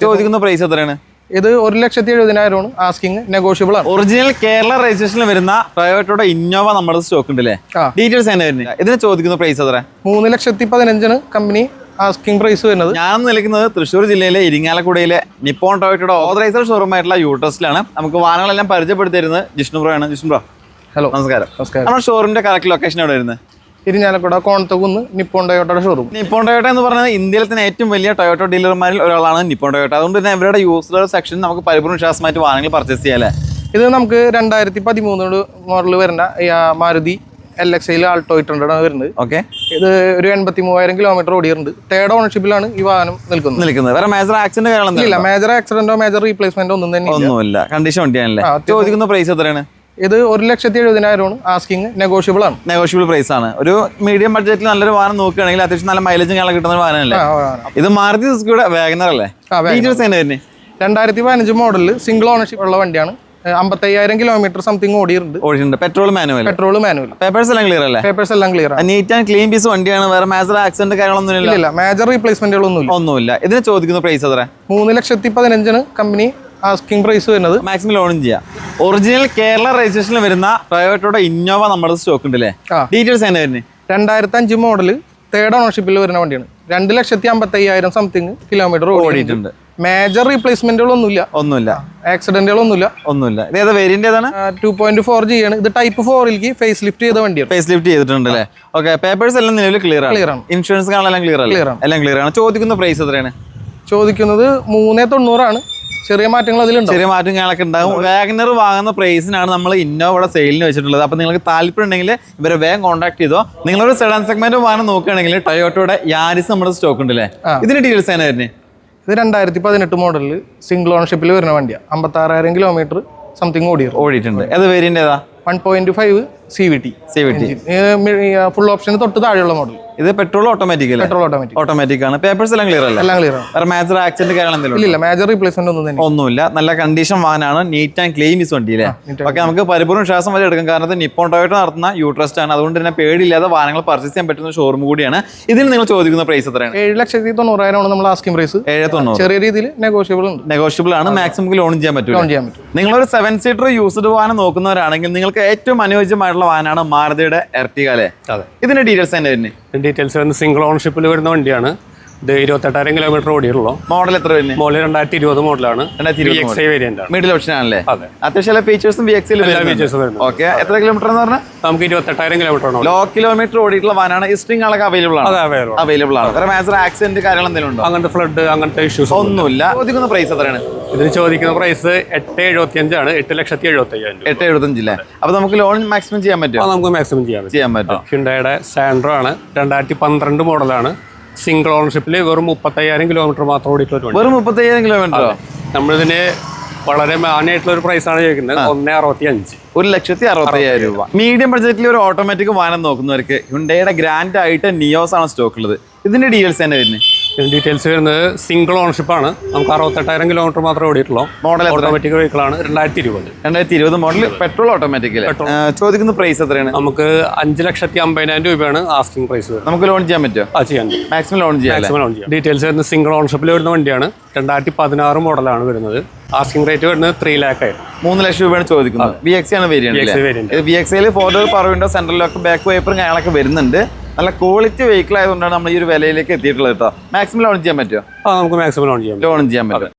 ചോദിക്കുന്ന പ്രൈസ് എത്രയാണ്? ഇത് 1,70,000 ആസ്കിങ്, നെഗോഷ്യബിൾ ആണ്. ഒറിജിനൽ കേരള രജിസ്ട്രേഷനിൽ വരുന്ന ടൊയോട്ടയുടെ ഇന്നോവ നമ്മുടെ സ്റ്റോക്ക് ഉണ്ട് അല്ലേ? ഡീറ്റെയിൽസ് തന്നെ വരുന്നത്. ഇതിന് ചോദിക്കുന്ന പ്രൈസ് എത്ര? 3,15,000 കമ്പനി ആസ്കിംഗ് പ്രൈസ് വരുന്നത്. ഞാൻ നിൽക്കുന്നത് തൃശ്ശൂർ ജില്ലയിലെ ഇരിങ്ങാലക്കുടയിലെ നിപ്പോൺ ടൊയോട്ടയുടെ ഓതറൈസർ ഷോറൂം ആയിട്ടുള്ള യൂട്രസ്റ്റിലാണ്. നമുക്ക് വാഹനങ്ങളെല്ലാം പരിചയപ്പെടുത്തിയിരുന്നത് ജിഷ്ണു ബ്രോ ആണ്. ജിഷ്ണു ബ്രോ, ഹലോ, നമസ്കാരം. നമസ്കാരം. നമ്മുടെ ഷോറൂമിന്റെ കറക്റ്റ് ലൊക്കേഷൻ എവിടെ വരുന്നത്? ഇരിഞ്ഞാലക്കുട കോണത്തുകുന്ന് നിപ്പോൺ ടൊയോട്ടയുടെ ഷോറൂം. നിപ്പോൺ ടൊയോട്ട എന്ന് പറയുന്നത് ഇന്ത്യയിലെ തന്നെ ഏറ്റവും വലിയ ടൊയോട്ട ഡീലർമാരിൽ ഒരാളാണ് നിപ്പോൺ ടൊയോട്ട. അതുകൊണ്ട് തന്നെ ഇവരുടെ യൂസ്ഡ് സെക്ഷൻ നമുക്ക് പരിപൂർണ്ണ വിശ്വാസമായിട്ട് വാഹനങ്ങൾ പർച്ചേസ് ചെയ്യാം അല്ലേ? ഇത് നമുക്ക് 2013 മോഡൽ വരുന്ന മാരുതി LXI ആൾട്ടോ 800 ആണ് വരുന്നത്. ഓക്കെ, ഇത് ഒരു 83,000 കിലോമീറ്റർ ഓടിയിട്ടുണ്ട്. തേർഡ് ഓണർഷിപ്പിലാണ് ഈ വാഹനം നിൽക്കുന്നത്. വേറെ മേജർ ആക്സിഡന്റ് ഇല്ല, മേജർ ആക്സിഡന്റോ മേജർ റീപ്ലേസ്മെന്റോ ഒന്നുമില്ല. കണ്ടീഷൻ വണ്ടിയാണല്ലേ? ചോദിക്കുന്ന പ്രൈസ് എത്രയാണ്? ഇത് 1,70,000 ആസ്കിംഗ്, നെഗോഷ്യബിൾ ആണ്. നെഗോഷ്യബിൾ പ്രൈസ് ആണ്. ഒരു മീഡിയം ബഡ്ജറ്റിൽ നല്ലൊരു വാഹനം നോക്കുകയാണെങ്കിൽ അത്യാവശ്യം നല്ല മൈലേജും കാലം കിട്ടുന്ന ഒരു വാഹനമല്ലേ? ഇത് മാരുതി സുസുക്കിയുടെ വാഗനർ അല്ലേ? 2015 മോഡലിൽ സിംഗിൾ ഓണർഷിപ്പ് ഉള്ള വണ്ടിയാണ്. 55,000 കിലോമീറ്റർ സംതിങ് ഓടിയിട്ടുണ്ട്. Petrol manual. പേപ്പേഴ്സ് എല്ലാം ക്ലിയർ അല്ലേ? പേപ്പേഴ്സ് എല്ലാം clear. Neat and clean piece വണ്ടിയാണ്. വേറെ മേജർ ആക്സിഡന്റ് കാര്യങ്ങളൊന്നും ഇല്ല. മേജർ റീപ്ലേസ്മെന്റുകളൊന്നുമില്ല. ഇതിന് ചോദിക്കുന്ന പ്രൈസ് എത്ര? 3,15,000 കമ്പനി ആസ്കിംഗ് പ്രൈസ് വരുന്നത്. മാക്സിമം ലോണും ചെയ്യാം. ഒറിജിനൽ കേരള രജിസ്ട്രേഷനിൽ വരുന്ന ടൊയോട്ടയുടെ ഇന്നോവ നമ്മുടെ സ്റ്റോക്ക് ഉണ്ട് അല്ലേ? ഡീറ്റെയിൽസ് തന്നെ വരുന്നത്. 2005 മോഡല് തേർഡ് ഓണർഷിപ്പിൽ വരുന്ന വണ്ടിയാണ്. 2,55,000 സംതിങ് കിലോമീറ്റർ ഓടിയിട്ടുണ്ട്. മേജർ റീപ്ലേസ്മെന്റുകളൊന്നുമില്ല. ആക്സിഡന്റുകളൊന്നുമില്ല. ഇത് ഏതാ വേരിയന്റ് ഏതാണ്? 2.4G ആണ്. ഇത് ടൈപ്പ് 4ലേക്ക് ഫേസ് ലിഫ്റ്റ് ചെയ്ത വണ്ടിയാണ്. ഫേസ് ലിഫ്റ്റ് ചെയ്തിട്ടുണ്ട് അല്ലേ? ഓക്കെ, പേപ്പേഴ്സ് എല്ലാം നിലവിൽ ക്ലിയർ ആണ്. ഇൻഷുറൻസ് കാണാൻ എല്ലാം ക്ലിയർ ആണ്. ചോദിക്കുന്ന പ്രൈസ് എത്രയാണ്? ചോദിക്കുന്നത് 3,90,000 ആണ്. ചെറിയ മാറ്റങ്ങൾ അതിലുണ്ട്. ചെറിയ മാറ്റങ്ങളൊക്കെ ഉണ്ടാവും. വാഗനർ വാങ്ങുന്ന പ്രൈസിനാണ് നമ്മൾ ഇന്നോവയുടെ സെയിലിന് വെച്ചിട്ടുള്ളത്. അപ്പോൾ നിങ്ങൾക്ക് താല്പര്യം ഉണ്ടെങ്കിൽ ഇവരെ വേഗം കോൺടാക്ട് ചെയ്തോ. നിങ്ങളൊരു സെഡാൻ സെഗ്മെന്റ് വാഹനം നോക്കുകയാണെങ്കിൽ ടൊയോട്ടയുടെ യാരിസ് നമ്മുടെ സ്റ്റോക്ക് ഉണ്ട് അല്ലേ? ഇതിന് ഡീറ്റെയിൽസ് തന്നെ വരുന്നത്. ഇത് 2018 മോഡലിൽ സിംഗിൾ ഓണർഷിപ്പിൽ വരുന്ന വണ്ടിയാണ്. 56,000 കിലോമീറ്റർ സംതിങ് ഓടിയിട്ടുണ്ട്. ഏത് വേരിയന്റ് ഏതാ? 1.5 CVT. ഫുൾ ഓപ്ഷൻ തൊട്ട് താഴെയുള്ള മോഡൽ. ഇത് പെട്രോൾ ഓട്ടോമാറ്റിക് ആണ്. പേപ്പേഴ്സ് എല്ലാം ക്ലിയർ അല്ലേ? വേറെ മേജർ ആക്സിഡന്റ് കാര്യങ്ങൾ ഇല്ല. മേജർ റീപ്ലേസ്മെന്റ് ഒന്നുമില്ല. നല്ല കണ്ടീഷൻ വാഹനമാണ്. നീറ്റ് ആൻഡ് ക്ലീൻ മിസ് വണ്ടിയില്ലേ? ഓക്കെ, നമുക്ക് പരിപൂർണ്ണ ശ്വാസം വരെ എടുക്കാം. കാരണം നിപ്പോൺ ടൊയോട്ട നടത്തുന്ന യൂട്രസ്റ്റ് ആണ്. അതുകൊണ്ട് തന്നെ പേടിയില്ലാതെ വാഹനങ്ങൾ പർച്ചേസ് ചെയ്യാൻ പറ്റുന്ന ഷോറൂം കൂടിയാണ്. ഇതിന് നിങ്ങൾ ചോദിക്കുന്ന പ്രൈസ് എത്രയാണ്? 7,90,000 നമ്മൾ ആസ്കിംഗ് പ്രൈസ്. 7,90,000. ചെറിയ രീതിയിൽ നെഗോഷ്യബിൾ ആണ്. മാക്സിമം ലോൺ ചെയ്യാൻ പറ്റും. നിങ്ങളൊരു 7 സീറ്റർ യൂസ്ഡ് വാഹനം നോക്കുന്നവരാണെങ്കിൽ നിങ്ങൾക്ക് ഏറ്റവും അനുയോജ്യമായിട്ടുള്ള വാഹനമാണ് മാരുതിയുടെ എർട്ടിഗ അല്ലേ? ഇതിന്റെ ഡീറ്റെയിൽസ് തന്നെ വരുന്നത്. ഡീറ്റെയിൽസ് വരുന്നത് സിംഗിൾ ഓണർഷിപ്പിൽ വരുന്ന വണ്ടിയാണ്. ഇത് 28,000 കിലോമീറ്റർ ഓടിയുള്ളൂ. മോഡൽ എത്ര വരുന്നത്? മോഡൽ 2020 മോഡലാണ്. മിഡിൽ ഓപ്ഷൻ ആണല്ലേ? അത്യാവശ്യം ഫീച്ചേഴ്സും ഓക്കെ. എത്ര കിലോമീറ്റർ എന്ന് പറഞ്ഞാൽ? നമുക്ക് 28,000 കിലോമീറ്റർ ആണ്. ലോ കിലോമീറ്റർ ഓടിയിട്ടുള്ള വാഹനമാണ്. ഹിസ്റ്ററിംഗ് ആളൊക്കെ അവൈലബിൾ ആണ്. വേറെ മേജർ ആക്സിഡന്റ് കാര്യങ്ങൾ എന്തെങ്കിലും ഉണ്ടോ? അങ്ങനത്തെ ഫ്ലഡ് അങ്ങനത്തെ ഇഷ്യൂസ് ഒന്നുമില്ല. ചോദിക്കുന്ന പ്രൈസ് എത്രയാണ്? ഇതിന് ചോദിക്കുന്ന പ്രൈസ് 8,75,000 ആണ്. 8,75,000. 8,75,000 അല്ലേ? അപ്പൊ നമുക്ക് ലോൺ മാക്സിമം ചെയ്യാൻ പറ്റും? നമുക്ക് മാക്സിമം ചെയ്യാൻ പറ്റും. ഹ്യുണ്ടായുടെ സാൻഡ്രോ ആണ്. 2012 മോഡലാണ്. സിംഗിൾ ഓണർഷിപ്പിൽ വെറും 35,000 കിലോമീറ്റർ മാത്രം ഓടിയിട്ടുള്ള. വെറും 35,000 കിലോമീറ്റർ. നമ്മളിതിന് വളരെ മാന്യമായിട്ടുള്ള ഒരു പ്രൈസാണ് ചോദിക്കുന്നത്. 1,65,000. 1,65,000 രൂപ. മീഡിയം ബഡ്ജറ്റിൽ ഒരു ഓട്ടോമാറ്റിക് വാഹനം നോക്കുന്നവർക്ക് ഹ്യുണ്ടായുടെ ഗ്രാൻഡ് ആയിട്ട് നിയോസ് ആണ് സ്റ്റോക്ക് ഉള്ളത്. ഇതിന്റെ ഡീറ്റെയിൽസ് തന്നെ വരുന്നത്. ഡീറ്റെയിൽസ് വരുന്നത് സിംഗിൾ ഓണർഷിപ്പ് ആണ്. നമുക്ക് 68,000 കിലോമീറ്റർ മാത്രമേ ഓടിയിട്ടുള്ളൂ. മോഡൽ ഓട്ടോമാറ്റിക് വെഹിക്കിൾ ആണ്. 2020 മോഡൽ പെട്രോൾ ഓട്ടോമാറ്റിക്. ചോദിക്കുന്ന പ്രൈസ് എത്രയാണ്? നമുക്ക് 5,50,000 രൂപയാണ് ആസ്കിംഗ് പ്രൈസ്. നമുക്ക് ലോൺ ചെയ്യാൻ പറ്റുമോ? ചെയ്യാൻ മാക്സിമം ലോൺ ചെയ്യാം. ഡീറ്റെയിൽസ് വരുന്നത് സിംഗിൾ ഓണർഷിപ്പിൽ വരുന്ന വണ്ടിയാണ്. 2016 മോഡലാണ് വരുന്നത്. ആസ്കിംഗ് റേറ്റ് വരുന്നത് 3 lakh ആയിരുന്നു. 3 ലക്ഷം രൂപയാണ് ചോദിക്കുന്നത്. VXI ആണ് വേരിയന്റ്. VXIയിൽ 4 door power window, central lock, back വൈപ്പറും കാര്യങ്ങളൊക്കെ വരുന്നുണ്ട്. നല്ല ക്വാളിറ്റി വെഹിക്കിൾ ആയതുകൊണ്ടാണ് നമ്മൾ ഈ ഒരു വിലയിലേക്ക് എത്തിയിട്ടുള്ളത് കേട്ടോ. മാക്സിമം ലോൺ ചെയ്യാൻ പറ്റുമോ? നമുക്ക് മാക്സിമം ലോൺ ചെയ്യാൻ പറ്റും.